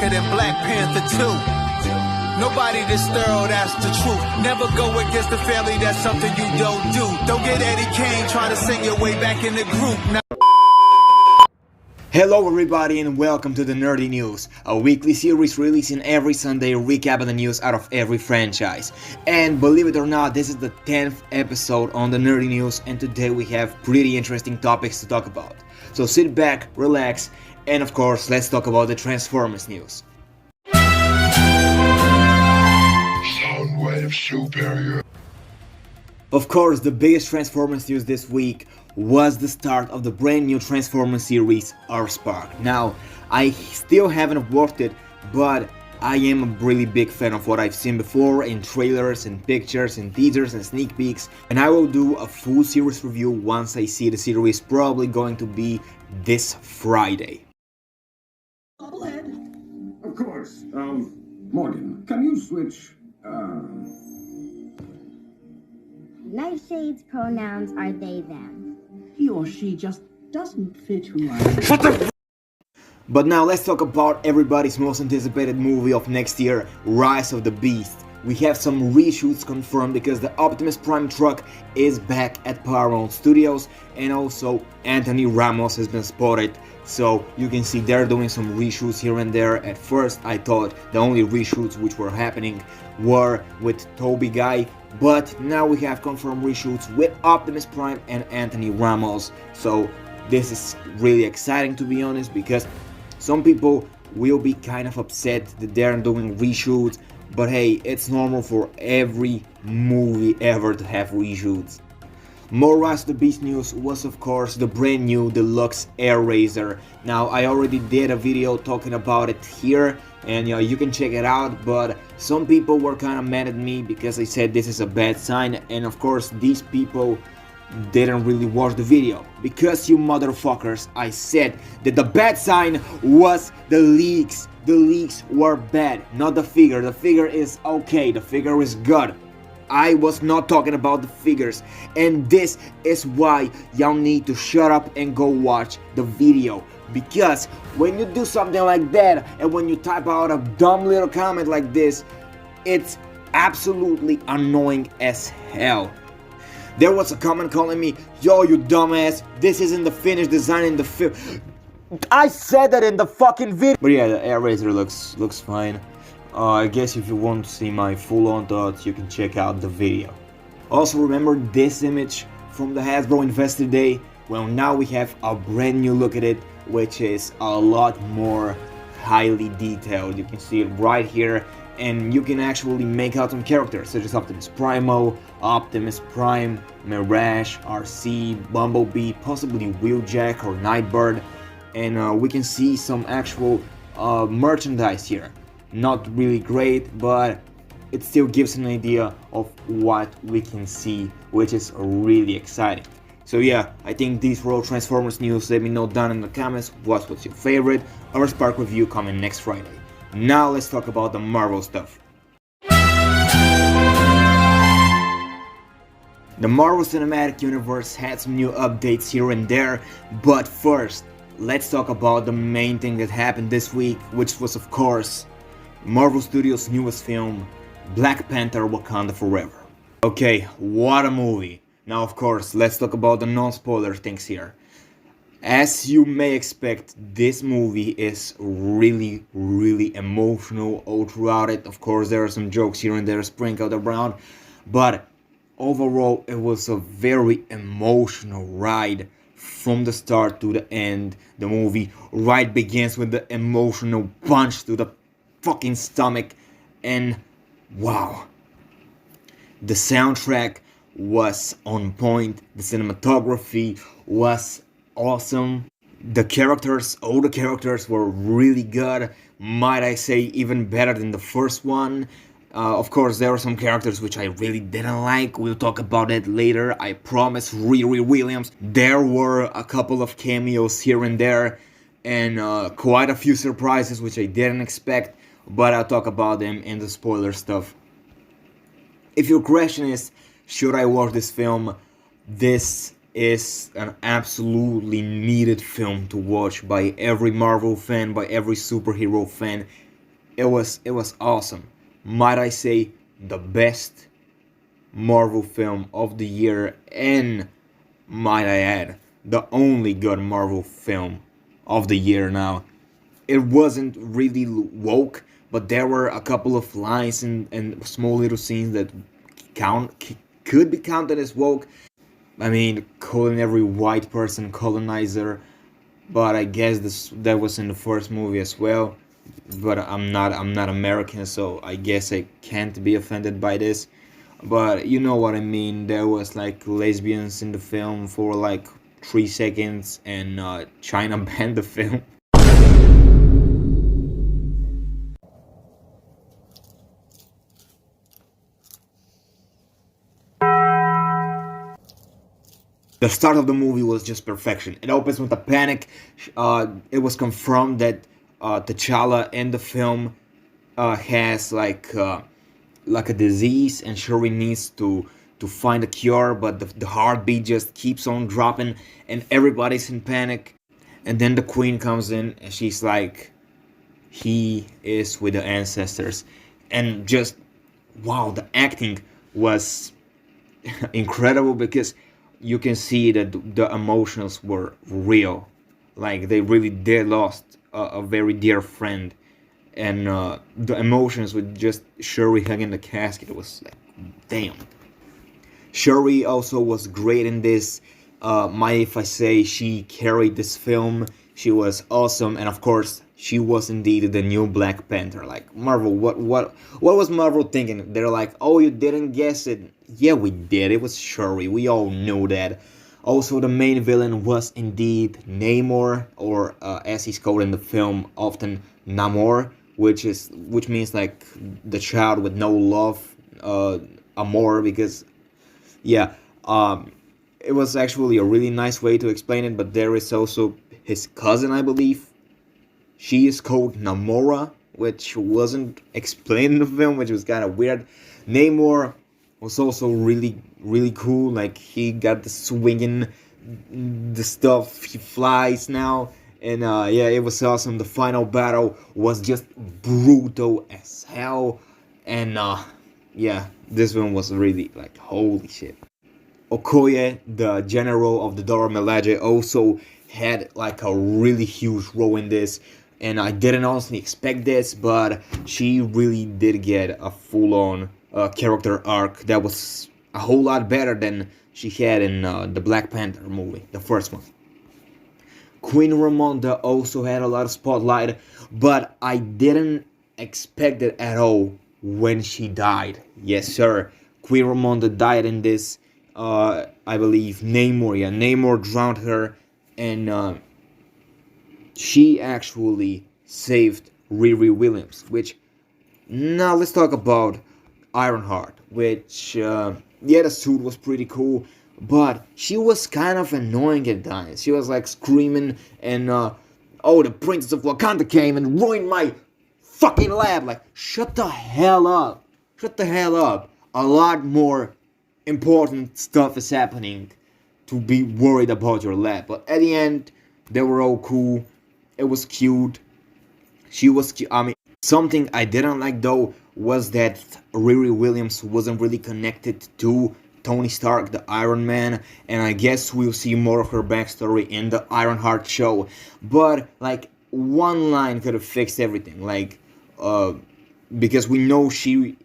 blacker than Black Panther 2. Nobody this thorough, that's the truth. Never go against the family, that's something you don't do. Don't get Eddie Kane trying to sing your way back in the group. Hello everybody and welcome to the Nerdy News, a weekly series releasing every Sunday recapping the news out of every franchise. And believe it or not, this is the 10th episode on the Nerdy News, and today we have pretty interesting topics to talk about. So sit back, relax, and of course let's talk about the Transformers news. Soundwave superior. Of course, the biggest Transformers news this week was the start of the brand new Transformers series, Earthspark. Now, I still haven't watched it, but I am a really big fan of what I've seen before in trailers and pictures and teasers and sneak peeks, and I will do a full series review once I see the series, probably going to be this Friday. Of course. Morgan, can you switch, Nightshade's pronouns are they, them. He or she just doesn't fit who I am. But now let's talk about everybody's most anticipated movie of next year, Rise of the Beast. We have some reshoots confirmed because the Optimus Prime truck is back at Paramount Studios, and also Anthony Ramos has been spotted, so you can see they're doing some reshoots here and there. At first I thought the only reshoots which were happening were with Toby Guy, but now we have confirmed reshoots with Optimus Prime and Anthony Ramos, so this is really exciting, to be honest, because some people will be kind of upset that they're doing reshoots, but hey, it's normal for every movie ever to have reshoots. More Rise of the Beast news was of course the brand new deluxe Air Razor. Now I already did a video talking about it here, and you can check it out, but some people were kind of mad at me because I said this is a bad sign, and of course these people didn't really watch the video, because you motherfuckers, I said that the bad sign was the leaks. The leaks were bad, not the figure. The figure is okay, the figure is good. I was not talking about the figures, and this is why y'all need to shut up and go watch the video. Because when you do something like that, and when you type out a dumb little comment like this, it's absolutely annoying as hell. There was a comment calling me, "Yo, you dumbass, this isn't the finished design in the film." I said that in the fucking video. But yeah, the Air Razor looks fine. I guess if you want to see my full-on thoughts, you can check out the video. Also remember this image from the Hasbro Investor Day? Well, now we have a brand new look at it, which is a lot more highly detailed. You can see it right here, and you can actually make out some characters such as Optimus Primo, Optimus Prime, Mirage, RC, Bumblebee, possibly Wheeljack or Nightbird, and we can see some actual merchandise here. Not really great, but it still gives an idea of what we can see, which is really exciting. So yeah, I think these were all Transformers news. Let me know down in the comments what's your favorite. Earthspark review coming next Friday. Now let's talk about the Marvel stuff. The Marvel Cinematic Universe had some new updates here and there, but first, let's talk about the main thing that happened this week, which was of course Marvel Studios' newest film, Black Panther: Wakanda Forever. Okay, what a movie. Now of course, let's talk about the non-spoiler things here. As you may expect, this movie is really emotional all throughout it. Of course, there are some jokes here and there sprinkled around, but overall it was a very emotional ride from the start to the end. The movie right begins with the emotional punch to the fucking stomach, and wow, the soundtrack was on point, the cinematography was awesome, the characters, all the characters were really good, might I say even better than the first one. Of course there were some characters which I really didn't like, we'll talk about it later, I promise. Riri Williams, there were a couple of cameos here and there, and quite a few surprises which I didn't expect, but I'll talk about them in the spoiler stuff. If your question is, should I watch this film? This is an absolutely needed film to watch by every Marvel fan, by every superhero fan. it was awesome. Might I say the best Marvel film of the year, and might I add, the only good Marvel film of the year now. It wasn't really woke, but there were a couple of lines and small little scenes that could be counted as woke. I mean, calling every white person colonizer, but I guess that was in the first movie as well. But I'm not American, so I guess I can't be offended by this. But you know what I mean. There was like lesbians in the film for like 3 seconds, and China banned the film. The start of the movie was just perfection. It opens with a panic. It was confirmed that T'Challa in the film has like a disease, and Shuri needs to find a cure, but the heartbeat just keeps on dropping, and everybody's in panic. And then the Queen comes in, and she's like, "He is with the ancestors," and just wow, the acting was incredible because you can see that the emotions were real. Like they really did lost a very dear friend, and the emotions with just Shuri hugging the casket was like, damn. Shuri also was great in this. Might if I say she carried this film. She was awesome, and of course she was indeed the new Black Panther. Like Marvel, what was Marvel thinking? They're like, oh, you didn't guess it. Yeah, we did. It was Shuri. We all knew that. Also, the main villain was indeed Namor, or as he's called in the film, often Namor, which means like the child with no love, Amor, because yeah, it was actually a really nice way to explain it. But there is also his cousin, I believe. She is called Namora, which wasn't explained in the film, which was kind of weird. Namor was also really cool. Like he got the swinging, the stuff. He flies now, and yeah, it was awesome. The final battle was just brutal as hell, and yeah, this one was really like holy shit. Okoye, the general of the Dora Milaje, also had like a really huge role in this, and I didn't honestly expect this, but she really did get a full-on character arc that was a whole lot better than she had in the Black Panther movie, the first one. Queen Ramonda also had a lot of spotlight, but I didn't expect it at all when she died. Yes, sir. Queen Ramonda died in this. I believe Namor. Yeah, Namor drowned her, and she actually saved Riri Williams. Which now let's talk about Ironheart. Which yeah, the suit was pretty cool, but she was kind of annoying at times. She was like screaming, and oh, the Princess of Wakanda came and ruined my fucking lab. Like, shut the hell up. Shut the hell up. A lot more important stuff is happening to be worried about your lab. But at the end, they were all cool. It was cute. She was cute. I mean, something I didn't like though was that Riri Williams wasn't really connected to Tony Stark, the Iron Man, and I guess we'll see more of her backstory in the Ironheart show. But like, one line could have fixed everything. Like, because we know she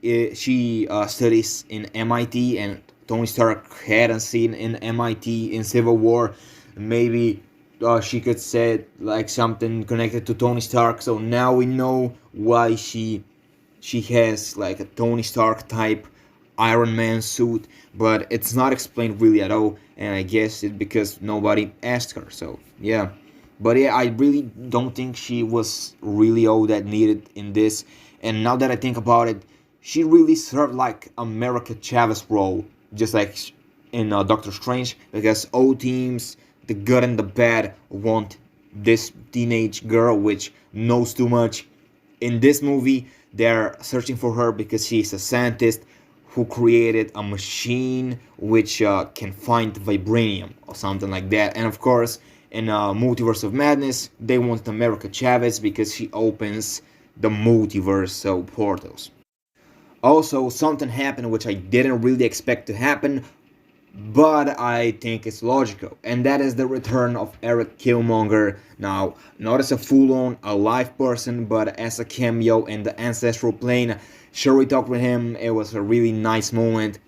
studies in MIT, and Tony Stark had a scene in MIT in Civil War. Maybe she could say like something connected to Tony Stark. So now we know why she has like a Tony Stark type Iron Man suit, but it's not explained really at all. And I guess it's because nobody asked her. So yeah. But yeah, I really don't think she was really all that needed in this. And now that I think about it, she really served like America Chavez role, just like in Doctor Strange, because all teams, the good and the bad, want this teenage girl which knows too much. In this movie, they're searching for her because she's a scientist who created a machine which can find vibranium or something like that. And of course, in Multiverse of Madness, they want America Chavez because she opens the multiverse portals. Also, something happened which I didn't really expect to happen, but I think it's logical, and that is the return of Eric Killmonger. Now, not as a full-on alive person, but as a cameo in the ancestral plane. Sure, we talked with him, it was a really nice moment.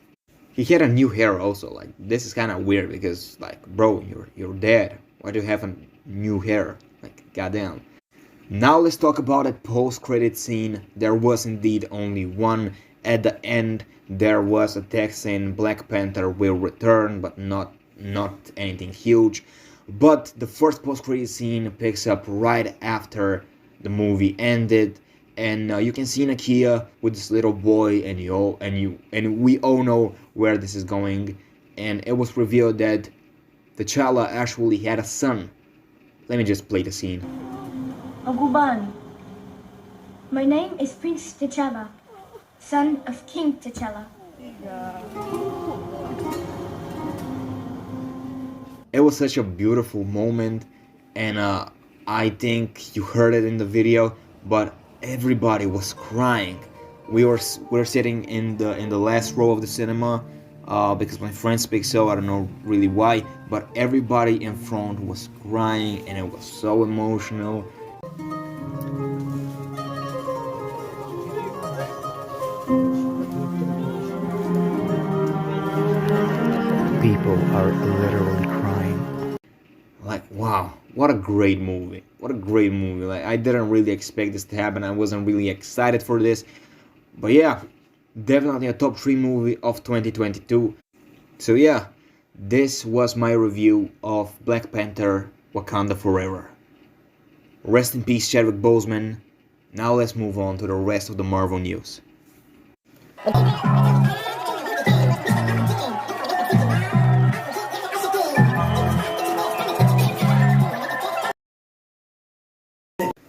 He had a new hair also, like, this is kind of weird because, like, bro, you're dead. Why do you have a new hair? Like, goddamn. Now let's talk about a post-credit scene. There was indeed only one. At the end, there was a text saying Black Panther will return, but not anything huge. But the first post-credit scene picks up right after the movie ended, and you can see Nakia with this little boy, and we all know where this is going. And it was revealed that T'Challa actually had a son. Let me just play the scene. Oguban. My name is Prince T'Challa, son of King T'Challa. It was such a beautiful moment, and I think you heard it in the video, but everybody was crying. We're sitting in the last row of the cinema because my friend speaks so, I don't know really why, but everybody in front was crying, and it was so emotional. People are literally crying. Like, wow, what a great movie. What a great movie. Like, I didn't really expect this to happen. I wasn't really excited for this. But yeah, definitely a top 3 movie of 2022. So yeah, this was my review of Black Panther: Wakanda Forever. Rest in peace, Chadwick Boseman. Now let's move on to the rest of the Marvel news.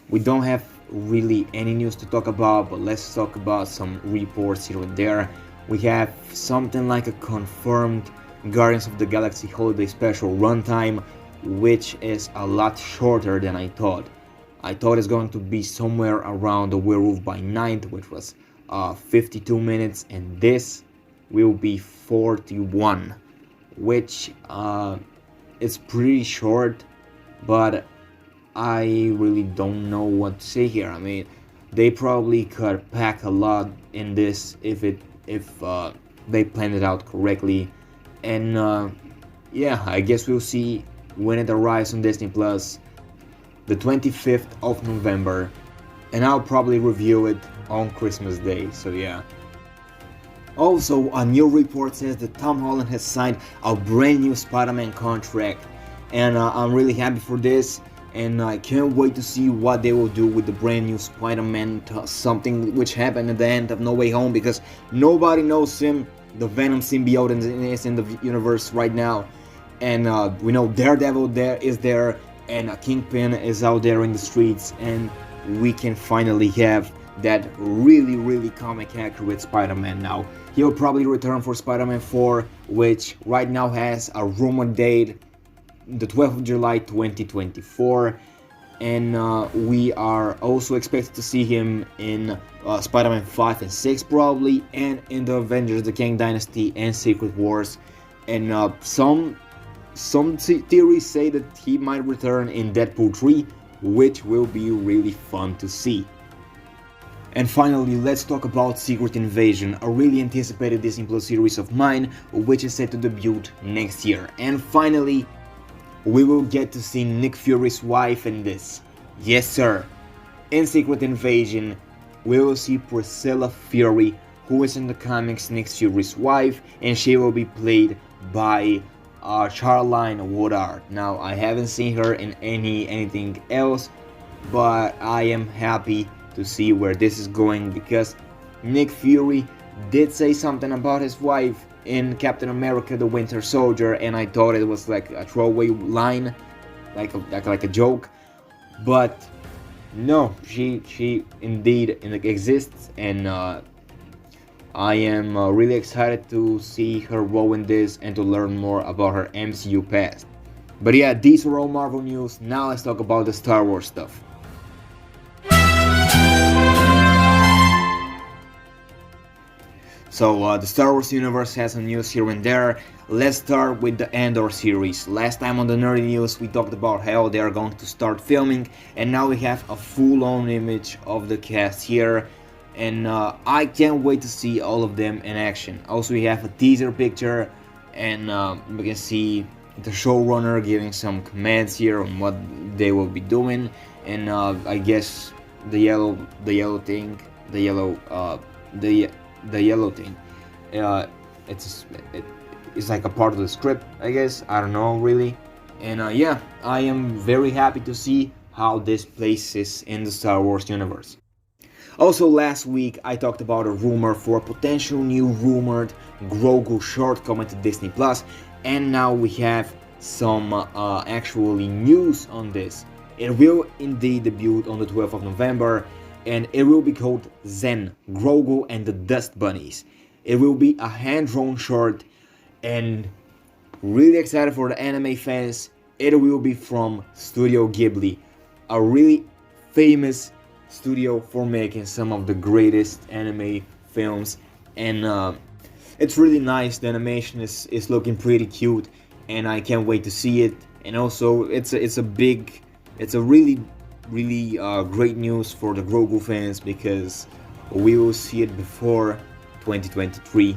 We don't have really any news to talk about, but let's talk about some reports here and there. We have something like a confirmed Guardians of the Galaxy Holiday Special runtime, which is a lot shorter than I thought. I thought it's going to be somewhere around The Werewolf by Night, which was 52 minutes, and this will be 41, which is pretty short, but I really don't know what to say here. I mean, they probably could pack a lot in this if they planned it out correctly. And yeah, I guess we'll see when it arrives on Disney Plus, the 25th of November, and I'll probably review it on Christmas Day. So yeah. Also, a new report says that Tom Holland has signed a brand new Spider-Man contract, and I'm really happy for this. And I can't wait to see what they will do with the brand new Spider-Man, something which happened at the end of No Way Home, because nobody knows him. The Venom symbiote is in the universe right now, and we know Daredevil is there, and Kingpin is out there in the streets, and we can finally have that really comic accurate Spider-Man now. He'll probably return for Spider-Man 4, which right now has a rumored date, the 12th of July 2024, and we are also expected to see him in Spider-Man 5 and 6 probably, and in the Avengers: The Kang Dynasty and Secret Wars, and some theories say that he might return in Deadpool 3, which will be really fun to see. And finally, let's talk about Secret Invasion, a really anticipated Disney Plus series of mine, which is set to debut next year. And finally, we will get to see Nick Fury's wife in this. Yes sir, in Secret Invasion, we will see Priscilla Fury, who is in the comics Nick Fury's wife, and she will be played by Charline Woodard. Now, I haven't seen her in anything else, but I am happy to see where this is going, because Nick Fury did say something about his wife in Captain America: The Winter Soldier, and I thought it was like a throwaway line, like a joke, but no, she indeed exists, and I am really excited to see her role in this and to learn more about her MCU past. But yeah, these were all Marvel news. Now let's talk about the Star Wars stuff. So the Star Wars universe has some news here and there. Let's start with the Andor series. Last time on the Nerdy News we talked about how they are going to start filming, and now we have a full-on image of the cast here, and I can't wait to see all of them in action. Also we have a teaser picture, and we can see the showrunner giving some commands here on what they will be doing, and I guess the yellow thing, the yellow thing, it's like a part of the script, I guess. I don't know really, and yeah, I am very happy to see how this places in the Star Wars universe. Also last week I talked about a rumor for a potential new rumored Grogu short coming to Disney Plus, and now we have some actually news on this. It will indeed debut on the 12th of November, and it will be called Zen, Grogu and the Dust Bunnies. It will be a hand-drawn short, and really excited for the anime fans. It will be from Studio Ghibli, a really famous studio for making some of the greatest anime films, and it's really nice. The animation is looking pretty cute, and I can't wait to see it. And also it's a really great news for the Grogu fans, because we will see it before 2023,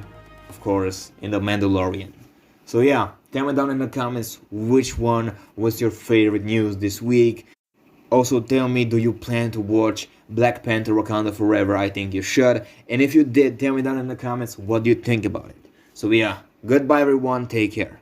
of course, in The Mandalorian. So yeah, tell me down in the comments which one was your favorite news this week. Also tell me, do you plan to watch Black Panther Wakanda Forever? I think you should. And if you did, tell me down in the comments what do you think about it. So yeah, goodbye everyone, take care.